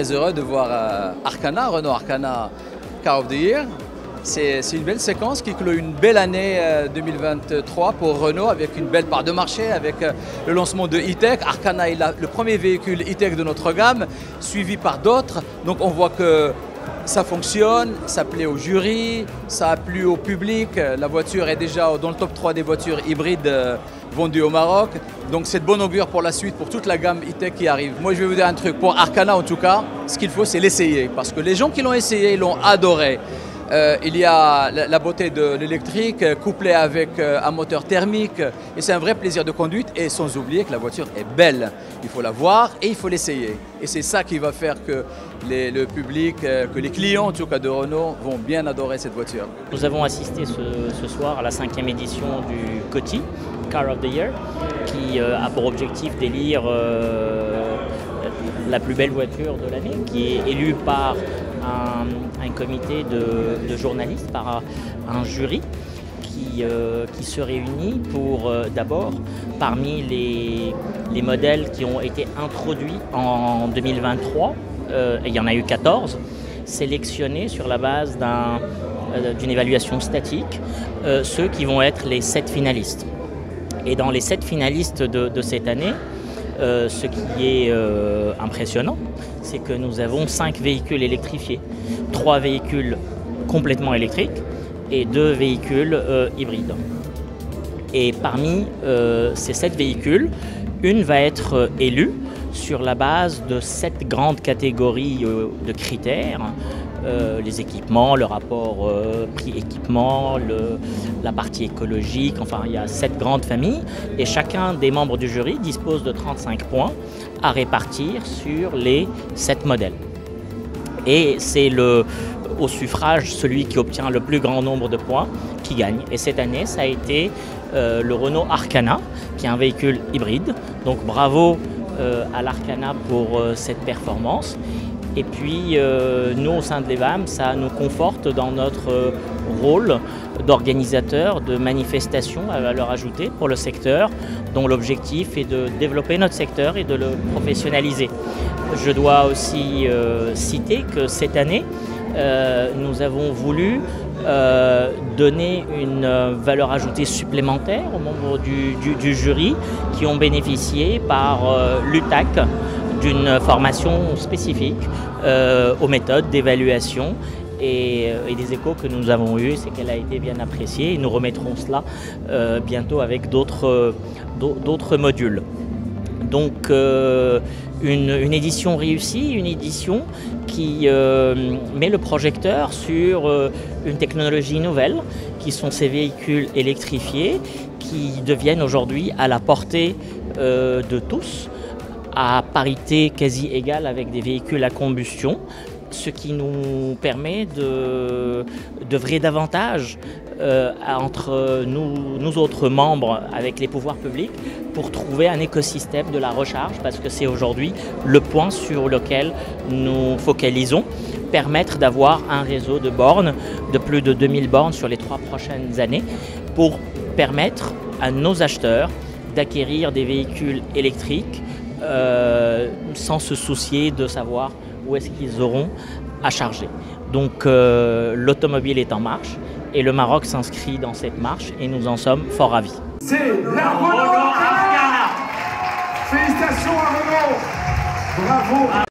très heureux de voir Arkana, Renault Arkana Car of the Year. C'est une belle séquence qui clôt une belle année 2023 pour Renault avec une belle part de marché, avec le lancement de E-Tech. Arkana est le premier véhicule E-Tech de notre gamme, suivi par d'autres. Donc on voit que ça fonctionne, ça plaît au jury, ça a plu au public. La voiture est déjà dans le top 3 des voitures hybrides vendues au Maroc. Donc c'est de bon augure pour la suite, pour toute la gamme E-Tech qui arrive. Moi je vais vous dire un truc, pour Arkana en tout cas, ce qu'il faut c'est l'essayer. Parce que les gens qui l'ont essayé, ils l'ont adoré. Il y a la beauté de l'électrique couplée avec un moteur thermique et c'est un vrai plaisir de conduite et sans oublier que la voiture est belle. Il faut la voir et il faut l'essayer. Et c'est ça qui va faire que le public, que les clients en tout cas de Renault vont bien adorer cette voiture. Nous avons assisté ce soir à la 5e édition du COTI, Car of the Year, qui a pour objectif d'élire la plus belle voiture de l'année, qui est élue par un comité de journalistes, par un jury qui se réunit pour d'abord, parmi les modèles qui ont été introduits en 2023, et il y en a eu 14, sélectionnés sur la base d'une évaluation statique, ceux qui vont être les 7 finalistes. Et dans les 7 finalistes de cette année, ce qui est impressionnant, c'est que nous avons 5 véhicules électrifiés, 3 véhicules complètement électriques et 2 véhicules hybrides. Et parmi ces 7 véhicules, une va être élue sur la base de 7 grandes catégories de critères. Les équipements, le rapport prix-équipement, la partie écologique, enfin il y a 7 grandes familles et chacun des membres du jury dispose de 35 points à répartir sur les 7 modèles. Et c'est au suffrage celui qui obtient le plus grand nombre de points qui gagne. Et cette année ça a été le Renault Arkana qui est un véhicule hybride. Donc bravo à l'Arkana pour cette performance. Et puis, nous, au sein de l'EVAM, ça nous conforte dans notre rôle d'organisateur de manifestations à valeur ajoutée pour le secteur, dont l'objectif est de développer notre secteur et de le professionnaliser. Je dois aussi citer que cette année, nous avons voulu donner une valeur ajoutée supplémentaire aux membres du jury qui ont bénéficié par l'UTAC d'une formation spécifique aux méthodes d'évaluation et des échos que nous avons eus, c'est qu'elle a été bien appréciée et nous remettrons cela bientôt avec d'autres modules. Donc une édition réussie, une édition qui met le projecteur sur une technologie nouvelle qui sont ces véhicules électrifiés qui deviennent aujourd'hui à la portée de tous, à parité quasi égale avec des véhicules à combustion, ce qui nous permet d'œuvrer davantage entre nous autres membres avec les pouvoirs publics pour trouver un écosystème de la recharge, parce que c'est aujourd'hui le point sur lequel nous focalisons, permettre d'avoir un réseau de bornes de plus de 2000 bornes sur les 3 prochaines années pour permettre à nos acheteurs d'acquérir des véhicules électriques sans se soucier de savoir où est-ce qu'ils auront à charger. Donc l'automobile est en marche et le Maroc s'inscrit dans cette marche et nous en sommes fort ravis. C'est la Renault Arkana. Félicitations à Renault. Bravo.